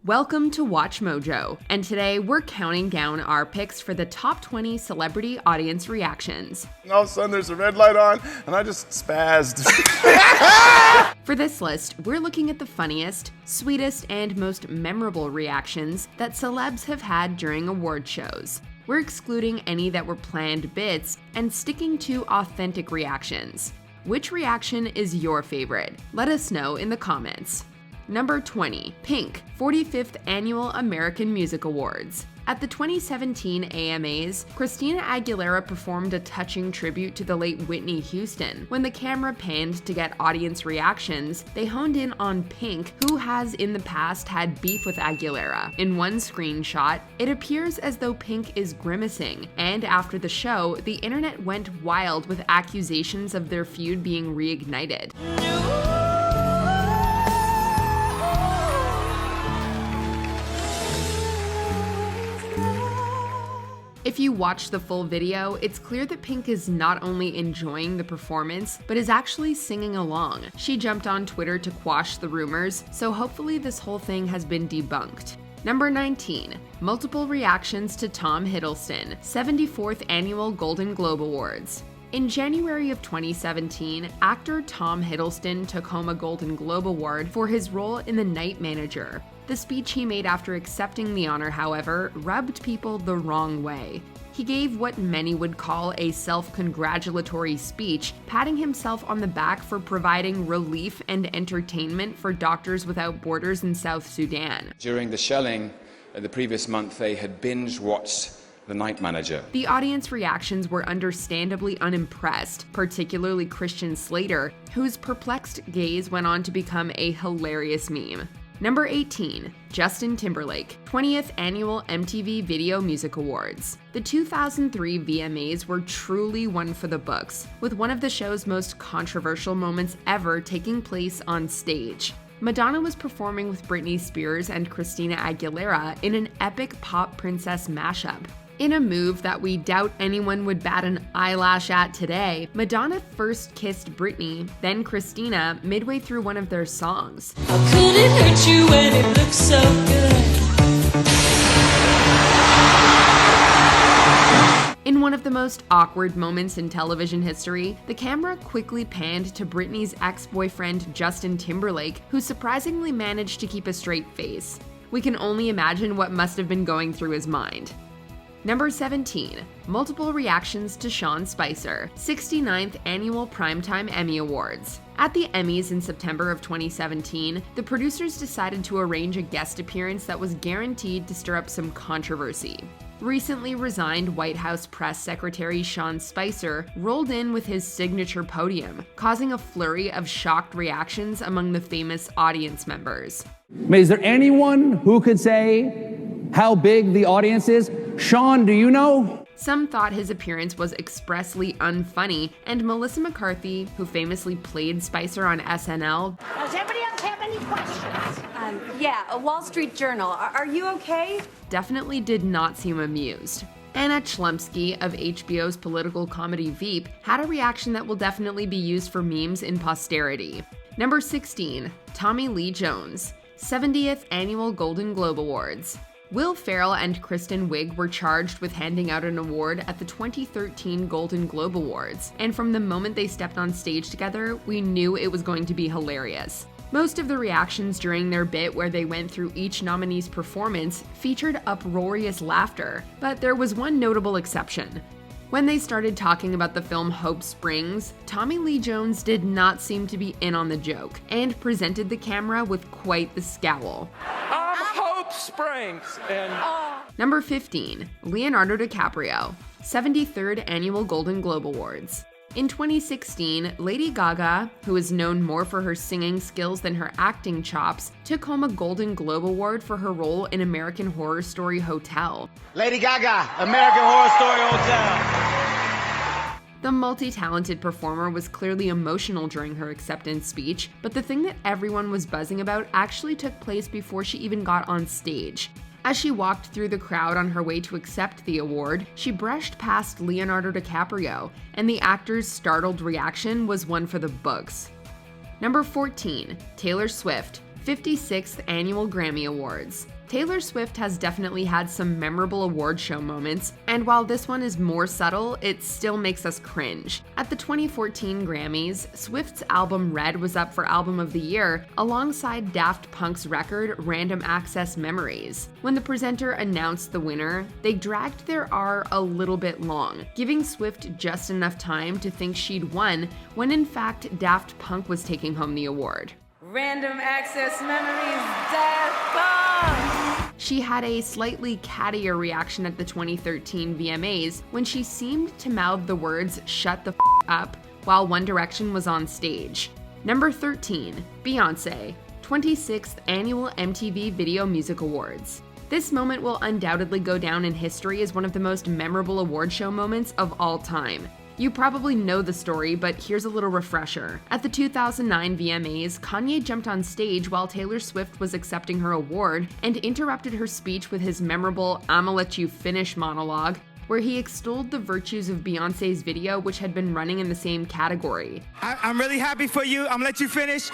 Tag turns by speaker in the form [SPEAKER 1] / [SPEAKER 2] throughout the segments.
[SPEAKER 1] Welcome to WatchMojo, and today we're counting down our picks for the top 20 celebrity audience reactions.
[SPEAKER 2] All of a sudden there's a red light on, and I just spazzed.
[SPEAKER 1] For this list, we're looking at the funniest, sweetest, and most memorable reactions that celebs have had during award shows. We're excluding any that were planned bits and sticking to authentic reactions. Which reaction is your favorite? Let us know in the comments. Number 20, Pink, 45th Annual American Music Awards. At the 2017 AMAs, Christina Aguilera performed a touching tribute to the late Whitney Houston. When the camera panned to get audience reactions, they honed in on Pink, who has in the past had beef with Aguilera. In one screenshot, it appears as though Pink is grimacing, and after the show, the internet went wild with accusations of their feud being reignited. If you watch the full video, it's clear that Pink is not only enjoying the performance, but is actually singing along. She jumped on Twitter to quash the rumors, so hopefully this whole thing has been debunked. Number 19, multiple reactions to Tom Hiddleston, 74th Annual Golden Globe Awards. In January of 2017, actor Tom Hiddleston took home a Golden Globe Award for his role in The Night Manager. The speech he made after accepting the honor, however, rubbed people the wrong way. He gave what many would call a self-congratulatory speech, patting himself on the back for providing relief and entertainment for Doctors Without Borders in South Sudan.
[SPEAKER 3] During the shelling the previous month, they had binge-watched The Night Manager.
[SPEAKER 1] The audience reactions were understandably unimpressed, particularly Christian Slater, whose perplexed gaze went on to become a hilarious meme. Number 18, Justin Timberlake, 20th Annual MTV Video Music Awards. The 2003 VMAs were truly one for the books, with one of the show's most controversial moments ever taking place on stage. Madonna was performing with Britney Spears and Christina Aguilera in an epic pop princess mashup. In a move that we doubt anyone would bat an eyelash at today, Madonna first kissed Britney, then Christina, midway through one of their songs.
[SPEAKER 4] How could it hurt you when it looks so good?
[SPEAKER 1] In one of the most awkward moments in television history, the camera quickly panned to Britney's ex-boyfriend Justin Timberlake, who surprisingly managed to keep a straight face. We can only imagine what must have been going through his mind. Number 17, multiple reactions to Sean Spicer, 69th Annual Primetime Emmy Awards. At the Emmys in September of 2017, the producers decided to arrange a guest appearance that was guaranteed to stir up some controversy. Recently resigned White House Press Secretary Sean Spicer rolled in with his signature podium, causing a flurry of shocked reactions among the famous audience members.
[SPEAKER 5] Is there anyone who could say how big the audience is? Sean, do you know?
[SPEAKER 1] Some thought his appearance was expressly unfunny, and Melissa McCarthy, who famously played Spicer on SNL,
[SPEAKER 6] Does anybody else have any questions?
[SPEAKER 7] Yeah, a Wall Street Journal. Are you okay?
[SPEAKER 1] definitely did not seem amused. Anna Chlumsky of HBO's political comedy Veep had a reaction that will definitely be used for memes in posterity. Number 16, Tommy Lee Jones, 70th Annual Golden Globe Awards. Will Ferrell and Kristen Wiig were charged with handing out an award at the 2013 Golden Globe Awards, and from the moment they stepped on stage together, we knew it was going to be hilarious. Most of the reactions during their bit where they went through each nominee's performance featured uproarious laughter, but there was one notable exception. When they started talking about the film Hope Springs, Tommy Lee Jones did not seem to be in on the joke, and presented the camera with quite the scowl.
[SPEAKER 8] Hope Springs and
[SPEAKER 1] Number 15, Leonardo DiCaprio, 73rd Annual Golden Globe Awards. In 2016, Lady Gaga, who is known more for her singing skills than her acting chops, took home a Golden Globe Award for her role in American Horror Story Hotel.
[SPEAKER 9] Lady Gaga, American Horror Story Hotel.
[SPEAKER 1] The multi-talented performer was clearly emotional during her acceptance speech, but the thing that everyone was buzzing about actually took place before she even got on stage. As she walked through the crowd on her way to accept the award, she brushed past Leonardo DiCaprio, and the actor's startled reaction was one for the books. Number 14, Taylor Swift, 56th Annual Grammy Awards. Taylor Swift has definitely had some memorable award show moments, and while this one is more subtle, it still makes us cringe. At the 2014 Grammys, Swift's album Red was up for Album of the Year alongside Daft Punk's record Random Access Memories. When the presenter announced the winner, they dragged their R a little bit long, giving Swift just enough time to think she'd won when in fact Daft Punk was taking home the award.
[SPEAKER 4] Random Access Memories, Daft Punk!
[SPEAKER 1] She had a slightly cattier reaction at the 2013 VMAs when she seemed to mouth the words "shut the f*** up" while One Direction was on stage. Number 13, Beyoncé, 26th Annual MTV Video Music Awards. This moment will undoubtedly go down in history as one of the most memorable award show moments of all time. You probably know the story, but here's a little refresher. At the 2009 VMAs, Kanye jumped on stage while Taylor Swift was accepting her award and interrupted her speech with his memorable "I'ma let you finish" monologue, where he extolled the virtues of Beyoncé's video, which had been running in the same category.
[SPEAKER 10] I'm really happy for you. I'm gonna let you finish,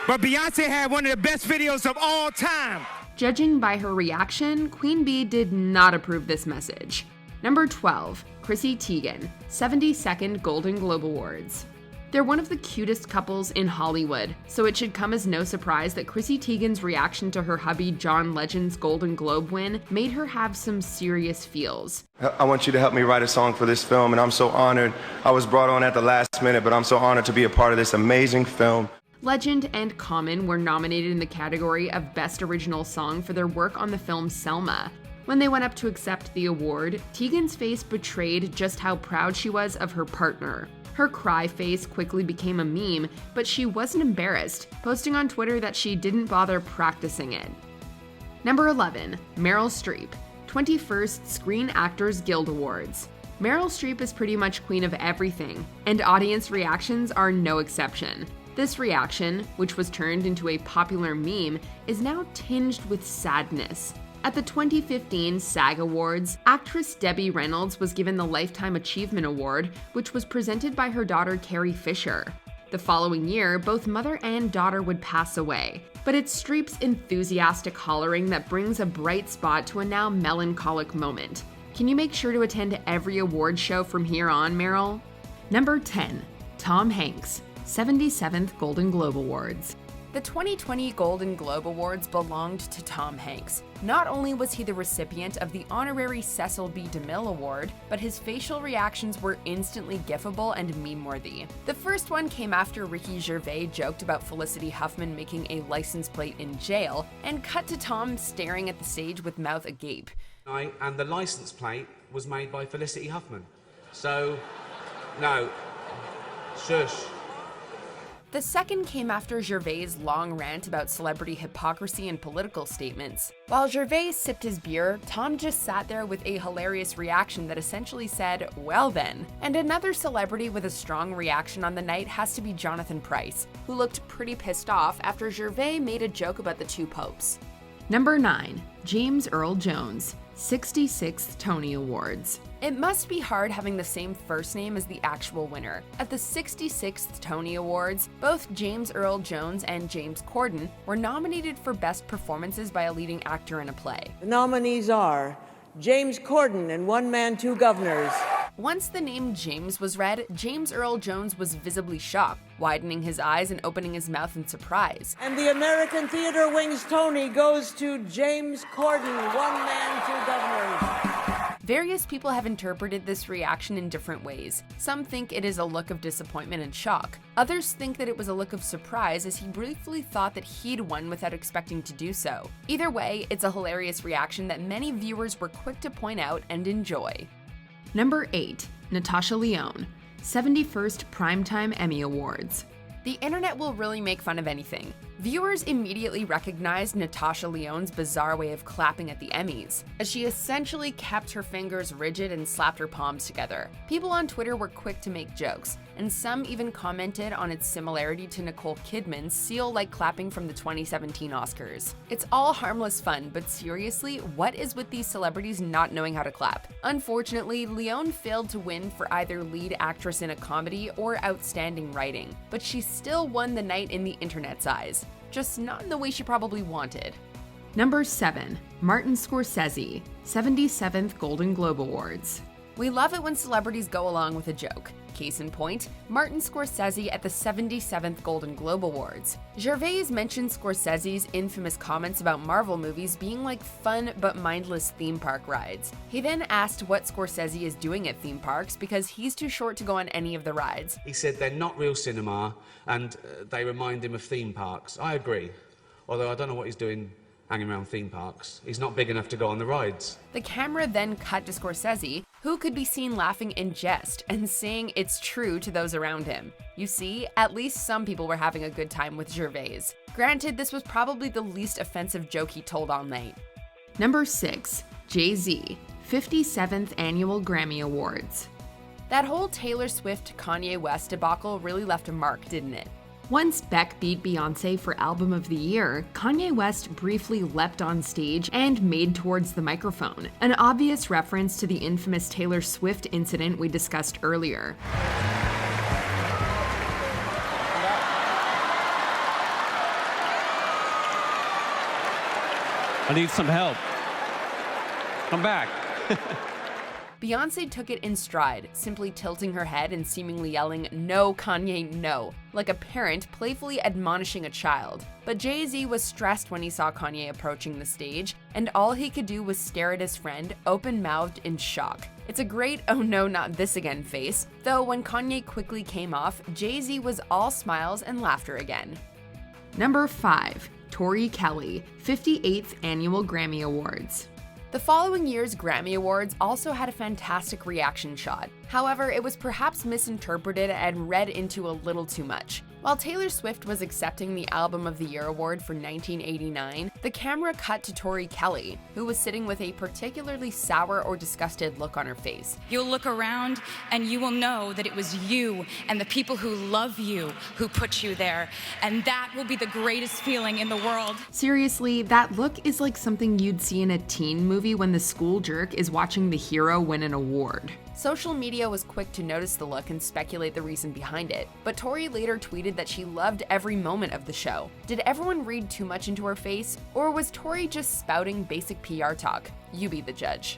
[SPEAKER 10] but Beyoncé had one of the best videos of all time.
[SPEAKER 1] Judging by her reaction, Queen Bee did not approve this message. Number 12, Chrissy Teigen, 72nd Golden Globe Awards. They're one of the cutest couples in Hollywood, so it should come as no surprise that Chrissy Teigen's reaction to her hubby John Legend's Golden Globe win made her have some serious feels.
[SPEAKER 11] I want you to help me write a song for this film, and I'm so honored. I was brought on at the last minute, but I'm so honored to be a part of this amazing film.
[SPEAKER 1] Legend and Common were nominated in the category of Best Original Song for their work on the film Selma. When they went up to accept the award, Teigen's face betrayed just how proud she was of her partner. Her cry face quickly became a meme, but she wasn't embarrassed, posting on Twitter that she didn't bother practicing it. Number 11, Meryl Streep, 21st Screen Actors Guild Awards. Meryl Streep is pretty much queen of everything, and audience reactions are no exception. This reaction, which was turned into a popular meme, is now tinged with sadness. At the 2015 SAG Awards, actress Debbie Reynolds was given the Lifetime Achievement Award, which was presented by her daughter Carrie Fisher. The following year, both mother and daughter would pass away, but it's Streep's enthusiastic hollering that brings a bright spot to a now melancholic moment. Can you make sure to attend every award show from here on, Meryl? Number 10, Tom Hanks, 77th Golden Globe Awards. The 2020 Golden Globe Awards belonged to Tom Hanks. Not only was he the recipient of the honorary Cecil B. DeMille Award, but his facial reactions were instantly gifable and meme-worthy. The first one came after Ricky Gervais joked about Felicity Huffman making a license plate in jail, and cut to Tom staring at the stage with mouth agape.
[SPEAKER 12] And the license plate was made by Felicity Huffman. So, no, shush.
[SPEAKER 1] The second came after Gervais' long rant about celebrity hypocrisy and political statements. While Gervais sipped his beer, Tom just sat there with a hilarious reaction that essentially said, "Well then." And another celebrity with a strong reaction on the night has to be Jonathan Pryce, who looked pretty pissed off after Gervais made a joke about the two popes. Number 9, James Earl Jones, 66th Tony Awards. It must be hard having the same first name as the actual winner. At the 66th Tony Awards, both James Earl Jones and James Corden were nominated for Best Performances by a Leading Actor in a Play.
[SPEAKER 13] The nominees are James Corden in One Man, Two Governors.
[SPEAKER 1] Once the name James was read, James Earl Jones was visibly shocked, widening his eyes and opening his mouth in surprise.
[SPEAKER 13] And the American Theater Wing's Tony goes to James Corden, One Man, Two Governors.
[SPEAKER 1] Various people have interpreted this reaction in different ways. Some think it is a look of disappointment and shock. Others think that it was a look of surprise as he briefly thought that he'd won without expecting to do so. Either way, it's a hilarious reaction that many viewers were quick to point out and enjoy. Number 8, Natasha Lyonne, 71st Primetime Emmy Awards. The internet will really make fun of anything. Viewers immediately recognized Natasha Lyonne's bizarre way of clapping at the Emmys, as she essentially kept her fingers rigid and slapped her palms together. People on Twitter were quick to make jokes, and some even commented on its similarity to Nicole Kidman's seal-like clapping from the 2017 Oscars. It's all harmless fun, but seriously, what is with these celebrities not knowing how to clap? Unfortunately, Lyonne failed to win for either lead actress in a comedy or outstanding writing, but she still won the night in the internet's eyes. just not in the way she probably wanted. Number 7. Martin Scorsese, 77th Golden Globe Awards. We love it when celebrities go along with a joke. Case in point, Martin Scorsese at the 77th Golden Globe Awards. Gervais mentioned Scorsese's infamous comments about Marvel movies being like fun but mindless theme park rides. He then asked what Scorsese is doing at theme parks because he's too short to go on any of the rides.
[SPEAKER 12] He said they're not real cinema and they remind him of theme parks. I agree, although I don't know what he's doing hanging around theme parks. He's not big enough to go on the rides.
[SPEAKER 1] The camera then cut to Scorsese, who could be seen laughing in jest and saying it's true to those around him. You see, at least some people were having a good time with Gervais. Granted, this was probably the least offensive joke he told all night. Number 6. Jay-Z, 57th Annual Grammy Awards. That whole Taylor Swift-Kanye West debacle really left a mark, didn't it? Once Beck beat Beyoncé for Album of the Year, Kanye West briefly leapt on stage and made towards the microphone, an obvious reference to the infamous Taylor Swift incident we discussed earlier.
[SPEAKER 5] I need some help. Come back.
[SPEAKER 1] Beyoncé took it in stride, simply tilting her head and seemingly yelling, "No, Kanye, no," like a parent playfully admonishing a child. But Jay-Z was stressed when he saw Kanye approaching the stage, and all he could do was stare at his friend, open-mouthed in shock. It's a great "oh no, not this again" face, though when Kanye quickly came off, Jay-Z was all smiles and laughter again. Number 5. Tori Kelly, 58th Annual Grammy Awards. The following year's Grammy Awards also had a fantastic reaction shot. However, it was perhaps misinterpreted and read into a little too much. While Taylor Swift was accepting the Album of the Year award for 1989, the camera cut to Tori Kelly, who was sitting with a particularly sour or disgusted look on her face.
[SPEAKER 4] You'll look around and you will know that it was you and the people who love you who put you there, and that will be the greatest feeling in the world.
[SPEAKER 1] Seriously, that look is like something you'd see in a teen movie when the school jerk is watching the hero win an award. Social media was quick to notice the look and speculate the reason behind it, but Tori later tweeted that she loved every moment of the show. Did everyone read too much into her face, or was Tori just spouting basic PR talk? You be the judge.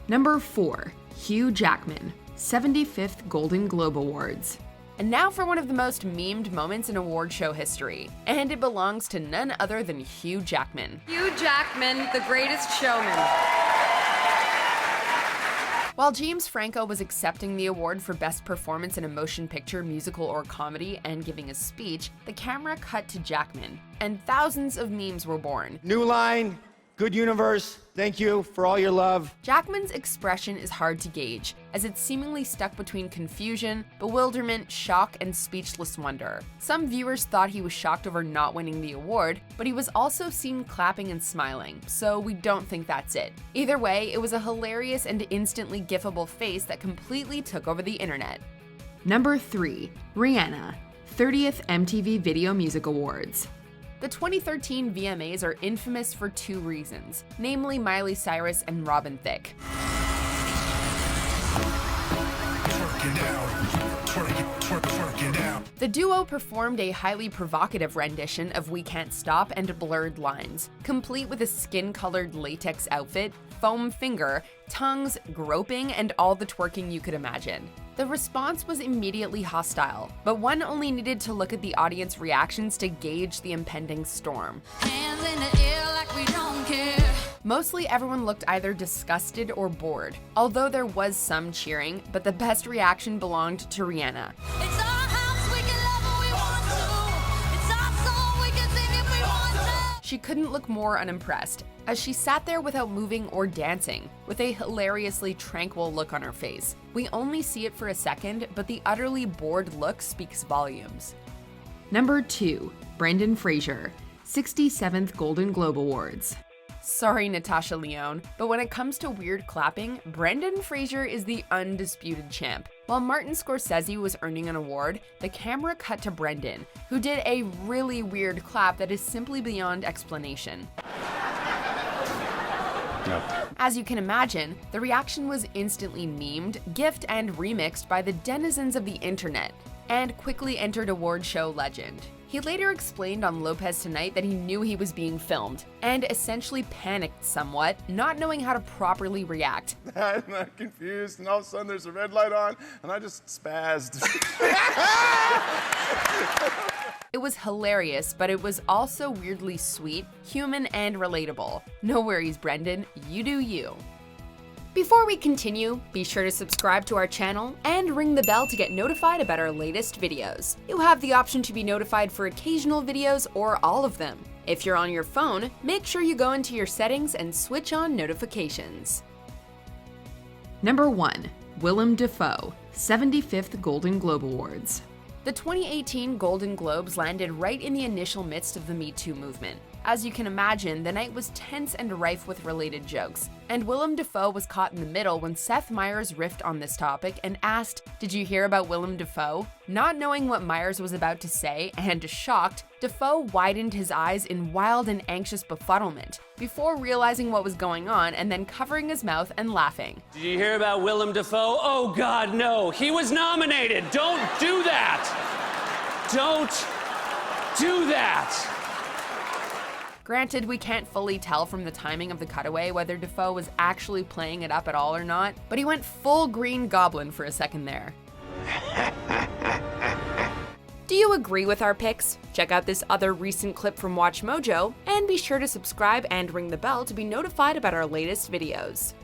[SPEAKER 1] Number 4. Hugh Jackman, 75th Golden Globe Awards. And now for one of the most memed moments in award show history, and it belongs to none other than Hugh Jackman.
[SPEAKER 7] Hugh Jackman, the greatest showman.
[SPEAKER 1] While James Franco was accepting the award for Best Performance in a Motion Picture, Musical, or Comedy and giving a speech, the camera cut to Jackman, and thousands of memes were born.
[SPEAKER 9] New line, good universe, thank you for all your love.
[SPEAKER 1] Jackman's expression is hard to gauge, as it's seemingly stuck between confusion, bewilderment, shock, and speechless wonder. Some viewers thought he was shocked over not winning the award, but he was also seen clapping and smiling, so we don't think that's it. Either way, it was a hilarious and instantly gifable face that completely took over the internet. Number 3. Rihanna, 30th MTV Video Music Awards. The 2013 VMAs are infamous for two reasons, namely Miley Cyrus and Robin Thicke. The duo performed a highly provocative rendition of We Can't Stop and Blurred Lines, complete with a skin-colored latex outfit, foam finger, tongues, groping, and all the twerking you could imagine. The response was immediately hostile, but one only needed to look at the audience reactions to gauge the impending storm.
[SPEAKER 4] Hands in the air like we don't care.
[SPEAKER 1] Mostly everyone looked either disgusted or bored, although there was some cheering, but the best reaction belonged to Rihanna.
[SPEAKER 4] It's our house, we can love what we want to. It's our song, we can sing if we want to.
[SPEAKER 1] She couldn't look more unimpressed, as she sat there without moving or dancing, with a hilariously tranquil look on her face. We only see it for a second, but the utterly bored look speaks volumes. Number 2. Brendan Fraser, 67th Golden Globe Awards. Sorry, Natasha Lyonne, but when it comes to weird clapping, Brendan Fraser is the undisputed champ. While Martin Scorsese was earning an award, the camera cut to Brendan, who did a really weird clap that is simply beyond explanation.
[SPEAKER 3] No.
[SPEAKER 1] As you can imagine, the reaction was instantly memed, gifed, and remixed by the denizens of the internet, and quickly entered award show legend. He later explained on Lopez Tonight that he knew he was being filmed, and essentially panicked somewhat, not knowing how to properly react.
[SPEAKER 2] I'm not confused, and all of a sudden there's a red light on, and I just spazzed.
[SPEAKER 1] It was hilarious, but it was also weirdly sweet, human, and relatable. No worries, Brendan, you do you. Before we continue, be sure to subscribe to our channel and ring the bell to get notified about our latest videos. You have the option to be notified for occasional videos or all of them. If you're on your phone, make sure you go into your settings and switch on notifications. Number 1. Willem Dafoe, 75th Golden Globe Awards. The 2018 Golden Globes landed right in the initial midst of the Me Too movement. As you can imagine, the night was tense and rife with related jokes, and Willem Dafoe was caught in the middle when Seth Meyers riffed on this topic and asked, "Did you hear about Willem Dafoe?" Not knowing what Meyers was about to say, and shocked, Dafoe widened his eyes in wild and anxious befuddlement, before realizing what was going on and then covering his mouth and laughing.
[SPEAKER 14] Did you hear about Willem Dafoe? Oh God, no, he was nominated. Don't do that. Don't do that.
[SPEAKER 1] Granted, we can't fully tell from the timing of the cutaway whether Dafoe was actually playing it up at all or not, but he went full Green Goblin for a second there. Do you agree with our picks? Check out this other recent clip from WatchMojo, and be sure to subscribe and ring the bell to be notified about our latest videos.